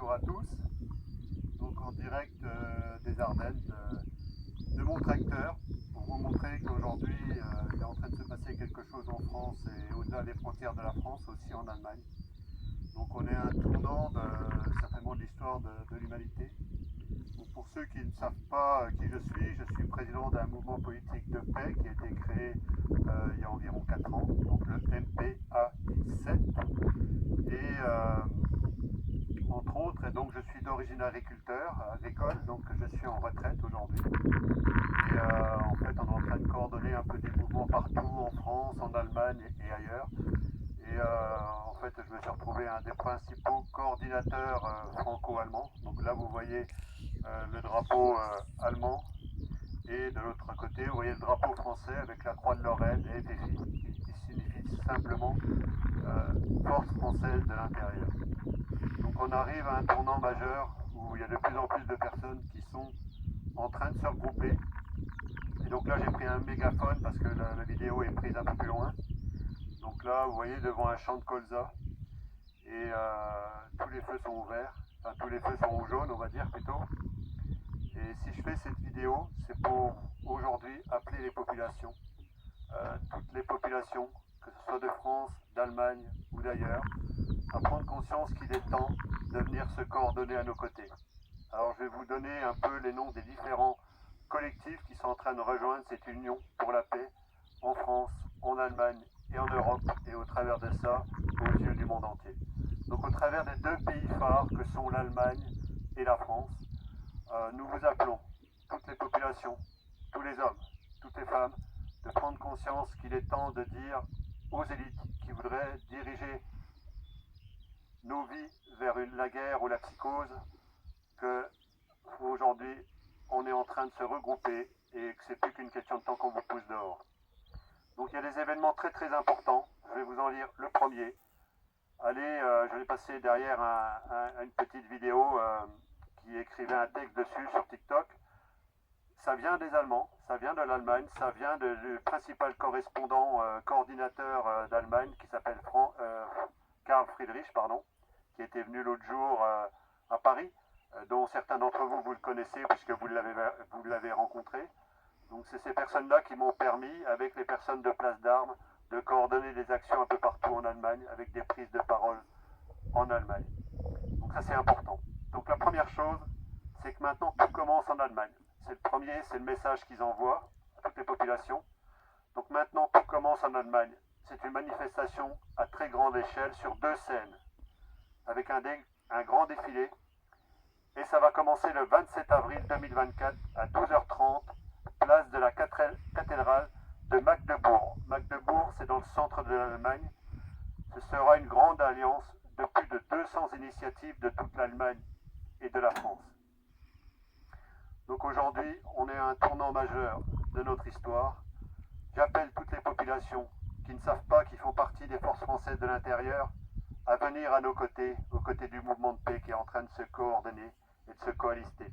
bonjour à tous. Donc en direct des Ardennes, de mon tracteur, pour vous montrer qu'aujourd'hui il est en train de se passer quelque chose en France et au-delà des frontières de la France, aussi en Allemagne. Donc on est à un tournant certainement de l'histoire de l'humanité. Pour ceux qui ne savent pas qui je suis président d'un mouvement politique de paix qui a été créé il y a environ 4 ans, donc le MPAI7. Et entre autres, et donc je suis d'origine agricole, donc je suis en retraite aujourd'hui. Et en fait, on est en train de coordonner un peu des mouvements partout en France, en Allemagne et ailleurs. Et en fait, je me suis retrouvé un des principaux coordinateurs franco-allemands. Donc là, vous voyez le drapeau allemand. Et de l'autre côté, vous voyez le drapeau français avec la croix de Lorraine et FFI, qui signifie simplement Force française de l'intérieur. Donc on arrive à un tournant majeur où il y a de plus en plus de personnes qui sont en train de se regrouper. Et donc là, j'ai pris un mégaphone parce que la vidéo est prise un peu plus loin. Donc là, vous voyez devant un champ de colza et tous les feux sont ouverts, enfin tous les feux sont jaunes, on va dire plutôt. Et si je fais cette vidéo, c'est pour aujourd'hui appeler les populations, toutes les populations, que ce soit de France, d'Allemagne ou d'ailleurs, à prendre conscience qu'il est temps de venir se coordonner à nos côtés. Alors je vais vous donner un peu les noms des différents collectifs qui sont en train de rejoindre cette union pour la paix en France, en Allemagne et en Europe, et au travers de ça, aux yeux du monde entier. Donc au travers des deux pays phares que sont l'Allemagne et la France, nous vous appelons, toutes les populations, tous les hommes, toutes les femmes, de prendre conscience qu'il est temps de dire aux élites qui voudraient diriger nos vies vers la guerre ou la psychose, que aujourd'hui on est en train de se regrouper et que c'est plus qu'une question de temps qu'on vous pousse dehors. Donc il y a des événements très très importants. Je vais vous en lire le premier. Allez, je vais passer derrière une petite vidéo qui écrivait un texte dessus sur TikTok. Ça vient des Allemands, ça vient de l'Allemagne, ça vient du principal correspondant, coordinateur d'Allemagne qui s'appelle Karl Friedrich, qui était venu l'autre jour à Paris, dont certains d'entre vous, vous le connaissez puisque vous l'avez rencontré. Donc c'est ces personnes-là qui m'ont permis, avec les personnes de Place d'Armes, de coordonner des actions un peu partout en Allemagne, avec des prises de parole en Allemagne. Donc ça c'est important. Donc la première chose, c'est que maintenant tout commence en Allemagne. C'est le premier, c'est le message qu'ils envoient à toutes les populations. Donc maintenant tout commence en Allemagne. C'est une manifestation à très grande échelle sur 2 scènes, avec un grand défilé. Et ça va commencer le 27 avril 2024 à 12h30, place de la cathédrale de Magdebourg. Magdebourg, c'est dans le centre de l'Allemagne. Ce sera une grande alliance de plus de 200 initiatives de toute l'Allemagne et de la France. Donc aujourd'hui, on est à un tournant majeur de notre histoire. J'appelle toutes les populations qui ne savent pas qu'ils font partie des forces françaises de l'intérieur à venir à nos côtés, aux côtés du mouvement de paix qui est en train de se coordonner et de se coalister.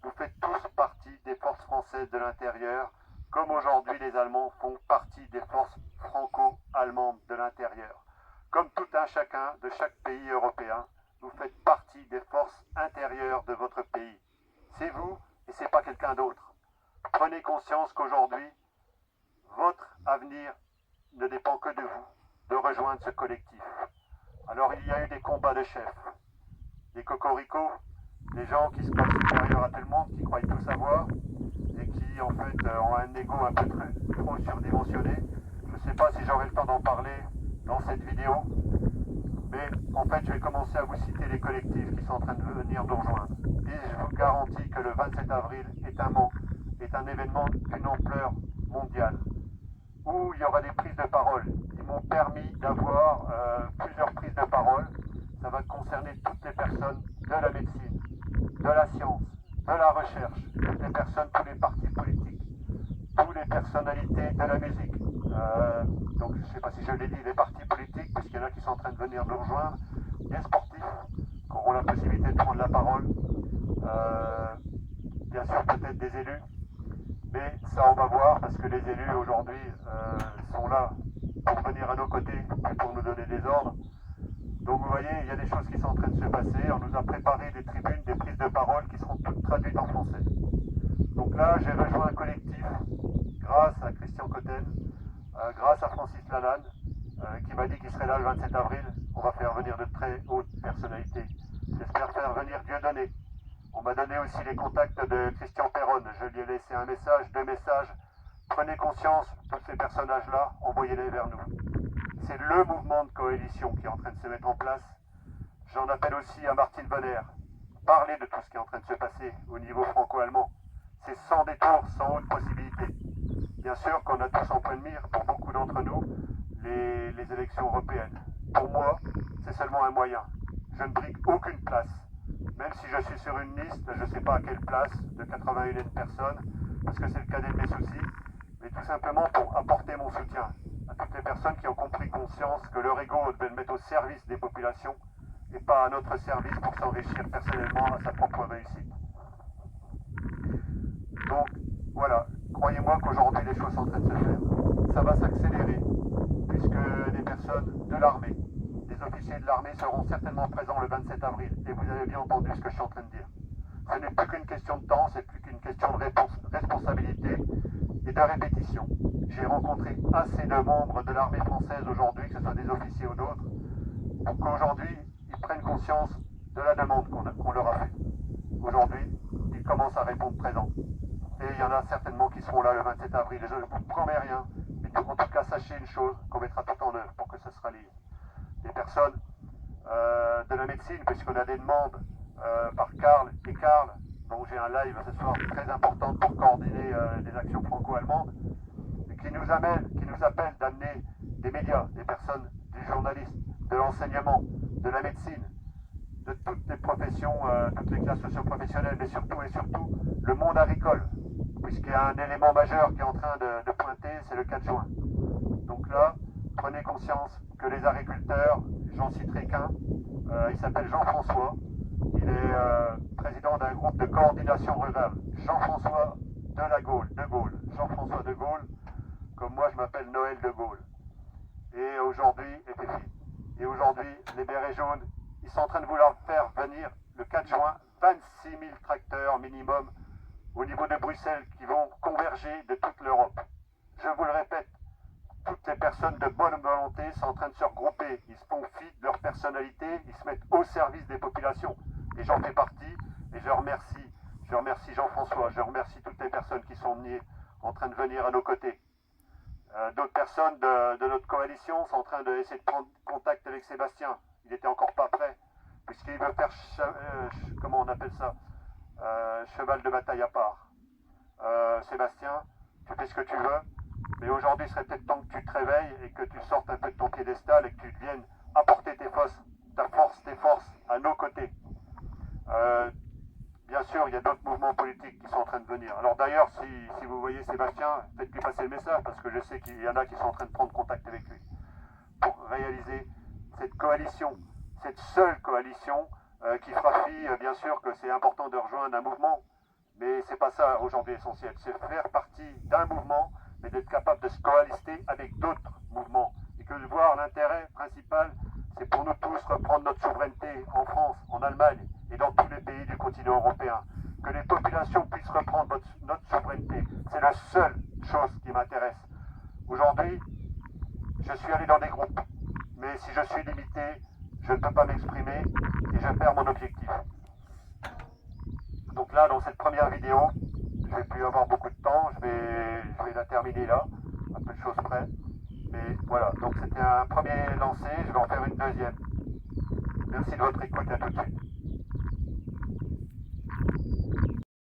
Vous faites tous partie des forces françaises de l'intérieur, comme aujourd'hui les Allemands font partie des forces franco-allemandes de l'intérieur. Comme tout un chacun de chaque pays européen, vous faites partie des forces intérieures de votre pays. C'est vous et c'est pas quelqu'un d'autre. Prenez conscience qu'aujourd'hui, votre avenir ne dépend que de vous, de rejoindre ce collectif. Alors il y a eu des combats de chefs, des cocoricots, des gens qui se croient supérieurs à tout le monde, qui croient tout savoir et qui en fait ont un ego un peu trop surdimensionné. Je ne sais pas si j'aurai le temps d'en parler dans cette vidéo, mais en fait je vais commencer à vous citer les collectifs qui sont en train de venir nous rejoindre. Et je vous garantis que le 27 avril est un événement d'une ampleur mondiale, où il y aura des prises de parole. Ils m'ont permis d'avoir plusieurs prises de parole. Ça va concerner toutes les personnes de la médecine, de la science, de la recherche, toutes les personnes, tous les partis politiques, toutes les personnalités de la musique. Donc je ne sais pas si je l'ai dit, les partis politiques, puisqu'il y en a qui sont en train de venir nous rejoindre, des sportifs qui auront la possibilité de prendre la parole, bien sûr peut-être des élus, mais ça on va voir parce que les élus aujourd'hui sont là pour venir à nos côtés et pour nous donner des ordres. Donc vous voyez, il y a des choses qui sont en train de se passer. passé, on nous a préparé des tribunes, des prises de parole qui seront toutes traduites en français. Donc là, j'ai rejoint un collectif grâce à Christian Cotten, grâce à Francis Lalanne, qui m'a dit qu'il serait là le 27 avril. On va faire venir de très hautes personnalités. J'espère faire venir Dieudonné. On m'a donné aussi les contacts de Christian Perronne. Je lui ai laissé un message, 2 messages. Prenez conscience, tous ces personnages-là, envoyez-les vers nous. C'est le mouvement de coalition qui est en train de se mettre en place. J'en appelle aussi à Martine Bonner. Parlez de tout ce qui est en train de se passer au niveau franco-allemand. C'est sans détour, sans autre possibilité. Bien sûr qu'on a tous en point de mire, pour beaucoup d'entre nous, les élections européennes. Pour moi, c'est seulement un moyen. Je ne brigue aucune place. Même si je suis sur une liste, je ne sais pas à quelle place, de 81 personnes, parce que c'est le cadet de mes soucis, mais tout simplement pour apporter mon soutien à toutes les personnes qui ont compris conscience que leur ego devait le mettre au service des populations et pas à notre service pour s'enrichir personnellement à sa propre réussite. Donc voilà, croyez-moi qu'aujourd'hui les choses sont en train de se faire. Ça va s'accélérer puisque des personnes de l'armée, des officiers de l'armée seront certainement présents le 27 avril. Et vous avez bien entendu ce que je suis en train de dire. Ce n'est plus qu'une question de temps, c'est plus qu'une question de responsabilité et de répétition. J'ai rencontré assez de membres de l'armée française aujourd'hui, que ce soit des officiers ou d'autres, pour qu'aujourd'hui ils prennent conscience de la demande qu'on leur a faite. Aujourd'hui, ils commencent à répondre présent. Et il y en a certainement qui seront là le 27 avril. Et je ne vous promets rien, mais en tout cas, sachez une chose, qu'on mettra tout en œuvre pour que ce sera lié. Des personnes de la médecine, puisqu'on a des demandes par Karl et Karl, dont j'ai un live ce soir très important pour coordonner des actions franco-allemandes, et qui nous appellent d'amener des médias, des personnes, des journalistes, de l'enseignement, de la médecine, de toutes les professions, toutes les classes socio-professionnelles, mais surtout et surtout le monde agricole, puisqu'il y a un élément majeur qui est en train de pointer, c'est le 4 juin. Donc là, prenez conscience que les agriculteurs, j'en citerai qu'un, il s'appelle Jean-François, il est président d'un groupe de coordination rurale, Jean-François de Gaulle, Jean-François de Gaulle, comme moi je m'appelle Noël de Gaulle. Et aujourd'hui, et aujourd'hui, les Bérets jaunes, ils sont en train de vouloir faire venir le 4 juin 26 000 tracteurs minimum au niveau de Bruxelles qui vont converger de toute l'Europe. Je vous le répète, toutes les personnes de bonne volonté sont en train de se regrouper. Ils se font fi de leur personnalité, ils se mettent au service des populations. Et j'en fais partie et je remercie Jean-François, je remercie toutes les personnes qui sont venues en train de venir à nos côtés. D'autres personnes de notre coalition sont en train d'essayer de prendre contact avec Sébastien. Il n'était encore pas prêt, puisqu'il veut faire, comment on appelle ça, cheval de bataille à part. Sébastien, tu fais ce que tu veux, mais aujourd'hui il serait peut-être temps que tu te réveilles et que tu sortes un peu de ton piédestal et que tu viennes apporter tes forces à nos côtés. Bien sûr, il y a d'autres mouvements politiques qui sont en train de venir. Alors d'ailleurs, si vous voyez Sébastien, faites-lui passer le message, parce que je sais qu'il y en a qui sont en train de prendre contact avec lui pour réaliser cette coalition, cette seule coalition qui fera fi, bien sûr que c'est important de rejoindre un mouvement, mais c'est pas ça aujourd'hui essentiel. C'est faire partie d'un mouvement, mais d'être capable de se coaliser avec d'autres mouvements. Et que de voir l'intérêt principal, c'est pour nous tous reprendre notre souveraineté en France, en Allemagne et dans tous les pays du continent européen. Que les populations puissent reprendre notre souveraineté. C'est la seule chose qui m'intéresse. Aujourd'hui, je suis allé dans des groupes, mais si je suis limité, je ne peux pas m'exprimer et je perds mon objectif. Donc là, dans cette première vidéo, je ne vais plus avoir beaucoup de temps, je vais la terminer là, à peu de choses près. Mais voilà, donc c'était un premier lancé, je vais en faire une deuxième. Merci de votre écoute, à tout de suite.